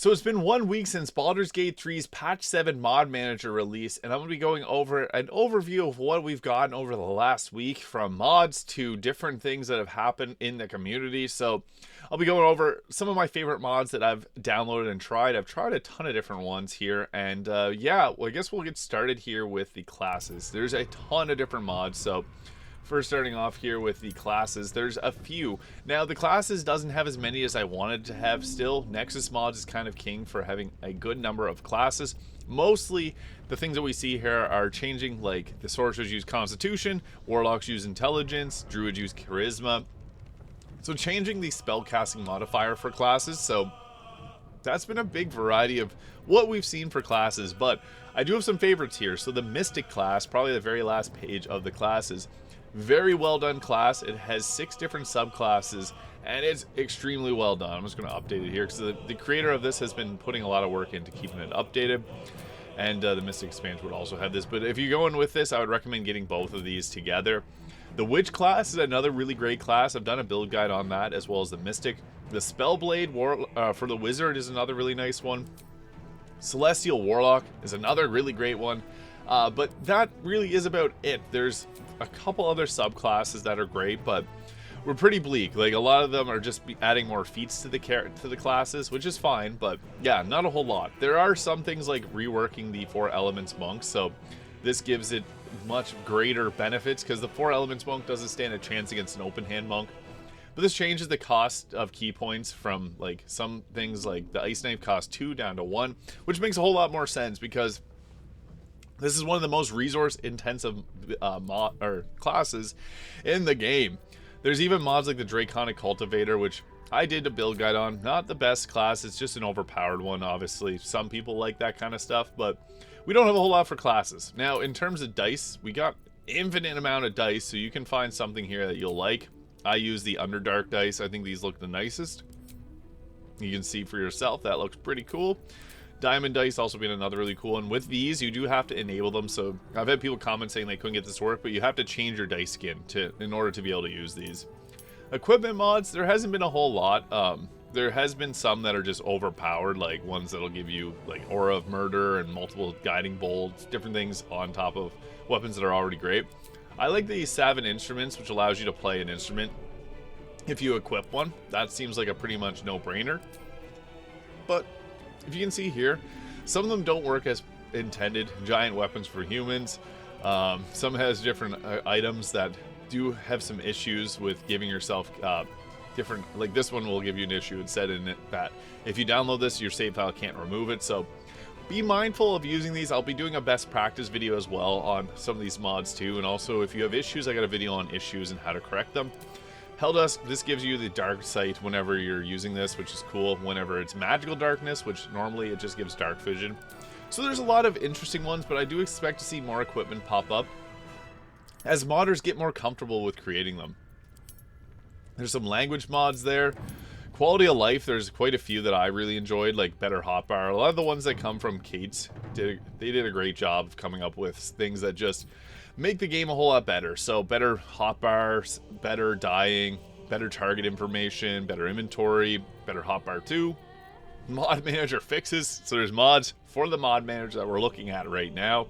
So it's been 1 week since Baldur's Gate 3's Patch 7 Mod Manager release, and I'm going to be going over an overview of what we've gotten over the last week, from mods to different things that have happened in the community. So I'll be going over some of my favorite mods that I've downloaded and tried. I've tried a ton of different ones here, and yeah, well, I guess we'll get started here with the classes. There's a ton of different mods, so first, starting off here with the classes, there's a few. Now, the classes doesn't have as many as I wanted to have still. Nexus Mods is kind of king for having a good number of classes. Mostly, the things that we see here are changing, like the Sorcerers use Constitution, Warlocks use Intelligence, Druids use Charisma. So changing the spellcasting modifier for classes, so that's been a big variety of what we've seen for classes, but I do have some favorites here. So the Mystic class, probably the very last page of the classes, very well done class. It has 6 different subclasses, and it's extremely well done. I'm just going to update it here because the creator of this has been putting a lot of work into keeping it updated. And the Mystic expansion would also have this. But if you're going with this, I would recommend getting both of these together. The Witch class is another really great class. I've done a build guide on that, as well as the Mystic. The Spellblade for the Wizard is another really nice one. Celestial Warlock is another really great one. But that really is about it. There's a couple other subclasses that are great, but we're pretty bleak. Like, a lot of them are just adding more feats to the classes, which is fine, but yeah, not a whole lot. There are some things like reworking the 4 Elements Monk, so this gives it much greater benefits because the 4 Elements Monk doesn't stand a chance against an open hand monk. But this changes the cost of key points from, like, some things like the Ice Knife cost 2 down to 1, which makes a whole lot more sense because this is one of the most resource-intensive classes in the game. There's even mods like the Draconic Cultivator, which I did a build guide on. Not the best class, it's just an overpowered one, obviously. Some people like that kind of stuff, but we don't have a whole lot for classes. Now, in terms of dice, we got infinite amount of dice, so you can find something here that you'll like. I use the Underdark dice. I think these look the nicest. You can see for yourself, that looks pretty cool. Diamond dice also being another really cool one. With these, you do have to enable them. So I've had people comment saying they couldn't get this to work, but you have to change your dice skin in order to be able to use these. Equipment mods, there hasn't been a whole lot. There has been some that are just overpowered, like ones that'll give you like Aura of Murder and multiple guiding bolts, different things on top of weapons that are already great. I like the Savin Instruments, which allows you to play an instrument if you equip one. That seems like a pretty much no-brainer. But if you can see here, some of them don't work as intended. Giant weapons for humans. Some has different items that do have some issues with giving yourself different, like this one will give you an issue. It said in it that if you download this, your save file can't remove it. So be mindful of using these. I'll be doing a best practice video as well on some of these mods too. And also, if you have issues, I got a video on issues and how to correct them. Helldusk, this gives you the dark sight whenever you're using this, which is cool. Whenever it's magical darkness, which normally it just gives dark vision. So there's a lot of interesting ones, but I do expect to see more equipment pop up as modders get more comfortable with creating them. There's some language mods there. Quality of life, there's quite a few that I really enjoyed, like better hotbar. A lot of the ones that come from Kate's, they did a great job of coming up with things that just make the game a whole lot better. So better hotbars, better dying, better target information, better inventory, better hotbar 2. Mod manager fixes. So there's mods for the mod manager that we're looking at right now.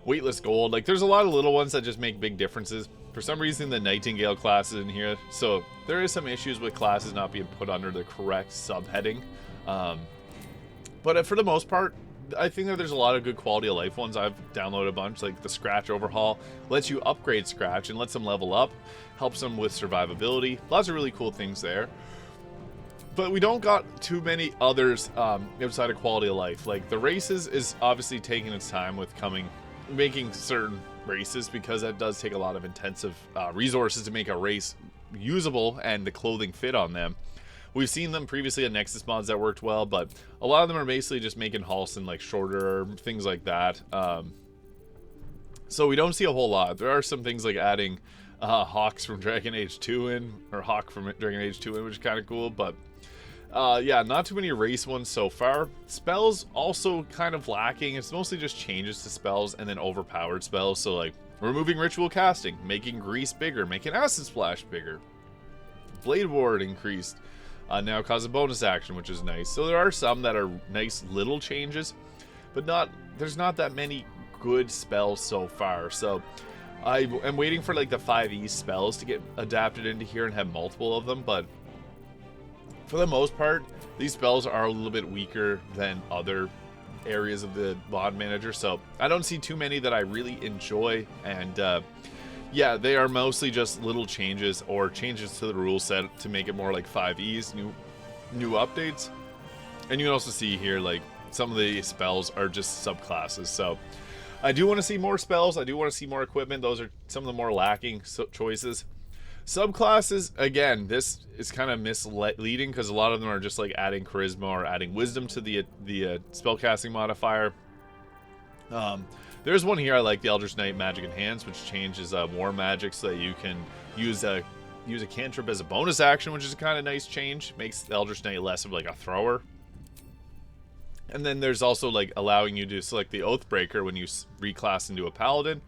Weightless gold. Like, there's a lot of little ones that just make big differences. For some reason, the Nightingale class is in here. So there is some issues with classes not being put under the correct subheading. But for the most part, I think that there's a lot of good quality of life ones. I've downloaded a bunch, like the Scratch Overhaul. Lets you upgrade Scratch and lets them level up. Helps them with survivability. Lots of really cool things there. But we don't got too many others outside of quality of life. Like the races is obviously taking its time with making certain races, because that does take a lot of intensive resources to make a race usable and the clothing fit on them. We've seen them previously at Nexus mods that worked well, but a lot of them are basically just making Halston like shorter, things like that. So we don't see a whole lot. There are some things like adding Hawks from Dragon Age 2 in, or Hawk from Dragon Age 2 in, which is kind of cool, but yeah, not too many race ones so far. Spells also kind of lacking. It's mostly just changes to spells and then overpowered spells. So like removing ritual casting, making grease bigger, making acid splash bigger, blade ward increased. now cause a bonus action, which is nice. So there are some that are nice little changes, but there's not that many good spells so far. So I am waiting for like the 5e spells to get adapted into here and have multiple of them, but for the most part, these spells are a little bit weaker than other areas of the mod manager, so I don't see too many that I really enjoy. And yeah, they are mostly just little changes or changes to the rule set to make it more like 5e's, new updates. And you can also see here like some of the spells are just subclasses. So I do want to see more spells, I do want to see more equipment. Those are some of the more lacking choices. Subclasses, again, this is kind of misleading because a lot of them are just like adding charisma or adding wisdom to the spellcasting modifier. There's one here I like, the Eldritch Knight Magic Enhance, which changes war magic so that you can use a cantrip as a bonus action, which is a kind of nice change. Makes the Eldritch Knight less of like a thrower. And then there's also like allowing you to select the Oathbreaker when you reclass into a paladin.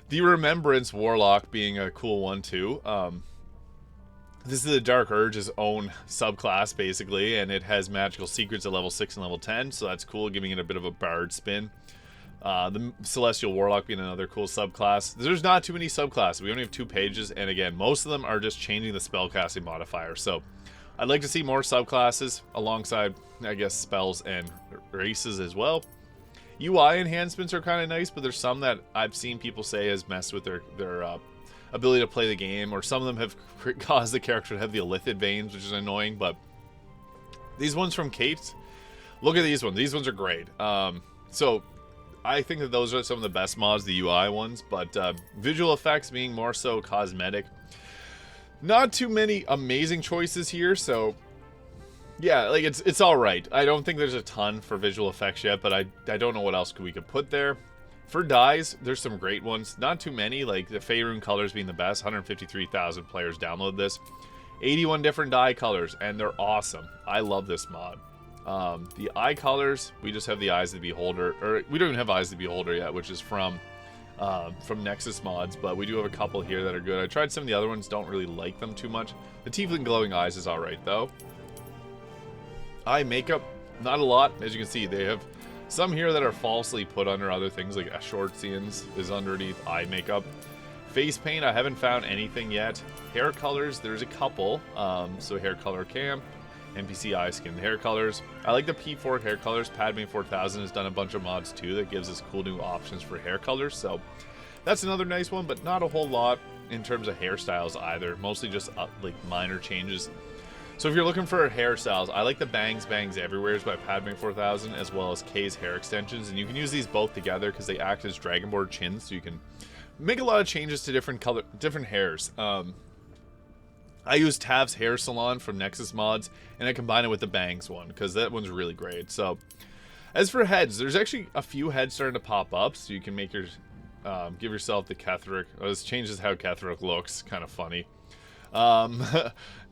The Remembrance Warlock being a cool one too. This is the Dark Urge's own subclass basically, and it has magical secrets at level 6 and level 10, so that's cool, giving it a bit of a bard spin. The Celestial Warlock being another cool subclass. There's not too many subclasses. We only have 2 pages, and again, most of them are just changing the spellcasting modifier. So I'd like to see more subclasses alongside, I guess, spells and races as well. UI enhancements are kind of nice, but there's some that I've seen people say has messed with their ability to play the game, or some of them have caused the character to have the Illithid veins, which is annoying. But these ones from Kate, look at these ones. These ones are great. So I think that those are some of the best mods, the UI ones, but visual effects being more so cosmetic. Not too many amazing choices here, so yeah, like it's all right. I don't think there's a ton for visual effects yet, but I don't know what else we could put there. For dyes, there's some great ones. Not too many, like the Faerun colors being the best. 153,000 players download this. 81 different dye colors, and they're awesome. I love this mod. The eye colors, we just have the Eyes of the Beholder, or we don't even have Eyes of the Beholder yet, which is from Nexus mods, but we do have a couple here that are good. I tried some of the other ones, don't really like them too much. The Tiefling Glowing Eyes is alright though. Eye makeup, not a lot. As you can see, they have some here that are falsely put under other things, like Ashortians is underneath eye makeup. Face paint, I haven't found anything yet. Hair colors, there's a couple. So hair color camp, NPC eye skin hair colors. I like the P4 hair colors. Padme 4000 has done a bunch of mods too that gives us cool new options for hair colors. So that's another nice one, but not a whole lot in terms of hairstyles either. Mostly just like minor changes. So if you're looking for hairstyles, I like the Bangs Everywheres by Padme 4000 as well as Kay's hair extensions, and you can use these both together because they act as Dragonboard chins, so you can make a lot of changes to different hairs. I use Tav's Hair Salon from Nexus mods, and I combine it with the Bangs one because that one's really great. So as for heads, there's actually a few heads starting to pop up, so you can make your give yourself the Ketheric. This changes how Ketheric looks, kind of funny.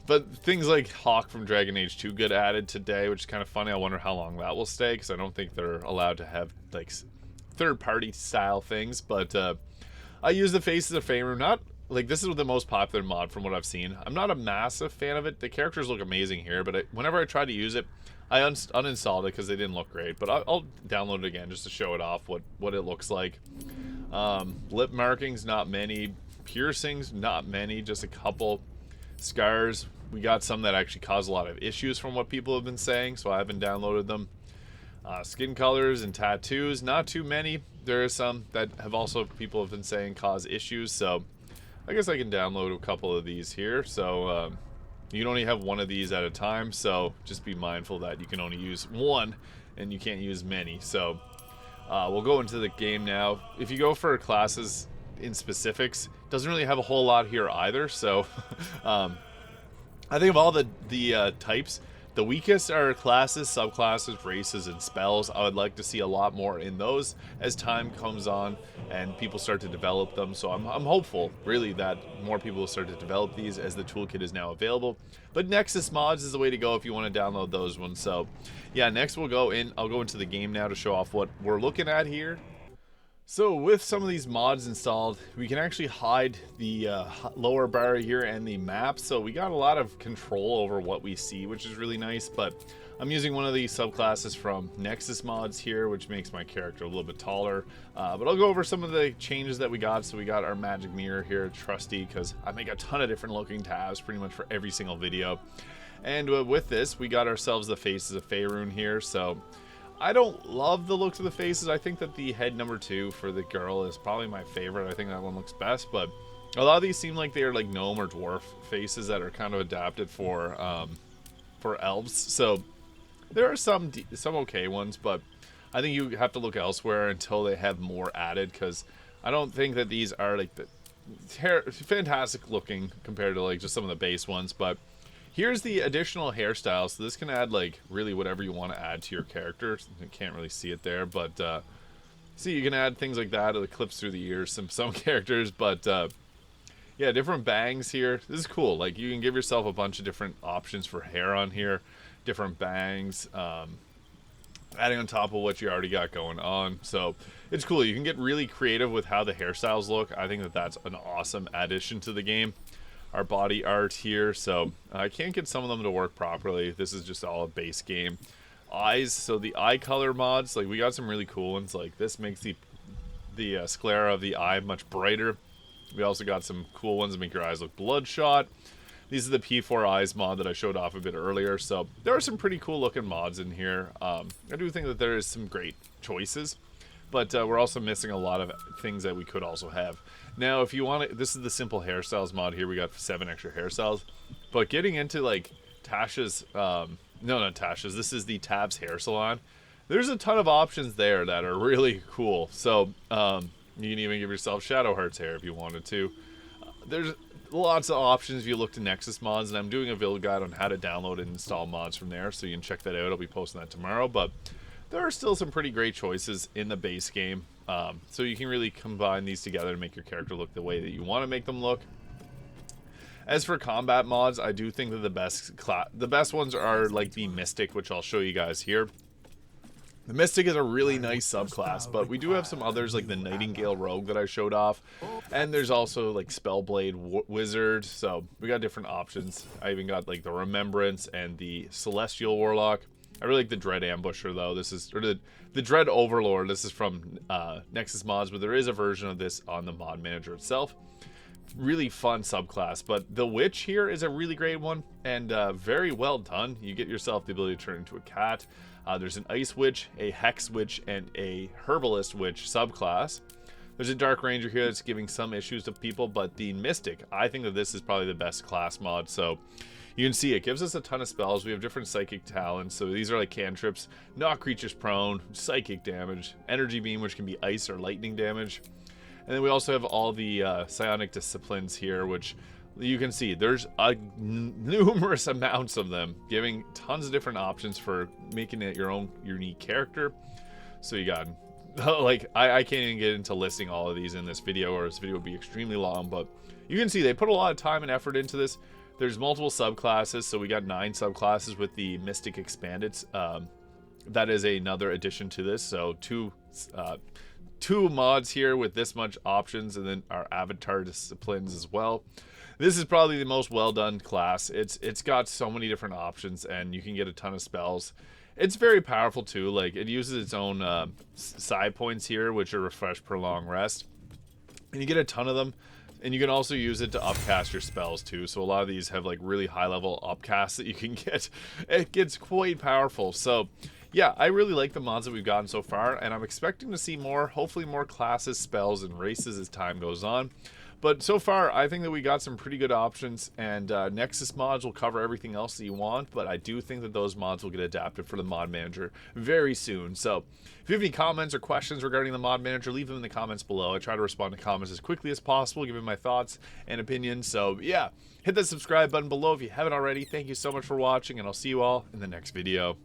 But things like Hawk from Dragon Age 2 get added today, which is kind of funny. I wonder how long that will stay, because I don't think they're allowed to have like third-party style things. But I use the Faces of Faerun. Not like this is the most popular mod from what I've seen. I'm not a massive fan of it. The characters look amazing here, but whenever I try to use it, I uninstalled it because they didn't look great. But I'll download it again just to show it off what it looks like. Lip markings, not many. Piercings, not many. Just a couple. Scars, we got some that actually cause a lot of issues from what people have been saying, so I haven't downloaded them. Skin colors and tattoos, not too many. There are some that have also people have been saying cause issues, so I guess I can download a couple of these here. So you can only have one of these at a time, so just be mindful that you can only use one and you can't use many. So we'll go into the game now. If you go for classes in specifics, doesn't really have a whole lot here either. So I think of all the types, the weakest are classes, subclasses, races, and spells. I would like to see a lot more in those as time comes on and people start to develop them. So I'm hopeful, really, that more people will start to develop these as the toolkit is now available. But Nexus mods is the way to go if you want to download those ones. So yeah, next I'll go into the game now to show off what we're looking at here. So with some of these mods installed, we can actually hide the lower bar here and the map, so we got a lot of control over what we see, which is really nice. But I'm using one of these subclasses from Nexus mods here, which makes my character a little bit taller. But I'll go over some of the changes that we got. So we got our magic mirror here, trusty, because I make a ton of different looking tabs pretty much for every single video. And with this, we got ourselves the faces of Faerun here, so I don't love the looks of the faces. I think that the head number 2 for the girl is probably my favorite. I think that one looks best, but a lot of these seem like they're like gnome or dwarf faces that are kind of adapted for elves. So there are some okay ones, but I think you have to look elsewhere until they have more added, because I don't think that these are like the fantastic looking compared to like just some of the base ones. But here's the additional hairstyle, so this can add like really whatever you want to add to your character. You can't really see it there, but see, you can add things like that. It clips through the ears some characters, but yeah, different bangs here. This is cool. Like, you can give yourself a bunch of different options for hair on here, different bangs, adding on top of what you already got going on. So it's cool. You can get really creative with how the hairstyles look. I think that that's an awesome addition to the game. Our body art here, so I can't get some of them to work properly. This is just all a base game. Eyes, so the eye color mods, like we got some really cool ones. Like this makes the sclera of the eye much brighter. We also got some cool ones that make your eyes look bloodshot. These are the P4 eyes mod that I showed off a bit earlier. So there are some pretty cool looking mods in here. I do think that there is some great choices, but we're also missing a lot of things that we could also have. Now, if you want to, this is the simple hairstyles mod here. We got 7 extra hairstyles, but getting into like Tasha's, no, not Tasha's. This is the Tab's hair salon. There's a ton of options there that are really cool. So you can even give yourself Shadowheart's hair if you wanted to. There's lots of options if you look to Nexus mods, and I'm doing a build guide on how to download and install mods from there, so you can check that out. I'll be posting that tomorrow, but there are still some pretty great choices in the base game. So you can really combine these together to make your character look the way that you want to make them look. As for combat mods, I do think that the best ones are like the Mystic, which I'll show you guys here. The Mystic is a really nice subclass, but we do have some others like the Nightingale Rogue that I showed off. And there's also like Spellblade Wizard, so we got different options. I even got like the Remembrance and the Celestial Warlock. I really like the Dread Ambusher though. This is the Dread Overlord. This is from Nexus mods, but there is a version of this on the mod manager itself. Really fun subclass, but the Witch here is a really great one and very well done. You get yourself the ability to turn into a cat. There's an Ice Witch, a Hex Witch, and a Herbalist Witch subclass. There's a Dark Ranger here that's giving some issues to people, but the Mystic, I think that this is probably the best class mod. So you can see it gives us a ton of spells. We have different psychic talents, so these are like cantrips, knock creatures prone, psychic damage, energy beam, which can be ice or lightning damage. And then we also have all the psionic disciplines here, which you can see there's numerous amounts of them, giving tons of different options for making it your own unique character. So you got like I can't even get into listing all of these in this video, or this video would be extremely long, but you can see they put a lot of time and effort into this. There's multiple subclasses, so we got 9 subclasses with the Mystic Expanded. That is another addition to this, so two mods here with this much options, and then our avatar disciplines as well. This is probably the most well done class. It's got so many different options, and you can get a ton of spells. It's very powerful too. Like, it uses its own side points here, which are refresh, prolong, rest, and you get a ton of them. And you can also use it to upcast your spells too. So a lot of these have like really high level upcasts that you can get. It gets quite powerful. So yeah, I really like the mods that we've gotten so far, and I'm expecting to see more, hopefully more classes, spells, and races as time goes on. But so far, I think that we got some pretty good options, and Nexus mods will cover everything else that you want, but I do think that those mods will get adapted for the mod manager very soon. So if you have any comments or questions regarding the mod manager, leave them in the comments below. I try to respond to comments as quickly as possible, giving my thoughts and opinions. So yeah, hit that subscribe button below if you haven't already. Thank you so much for watching, and I'll see you all in the next video.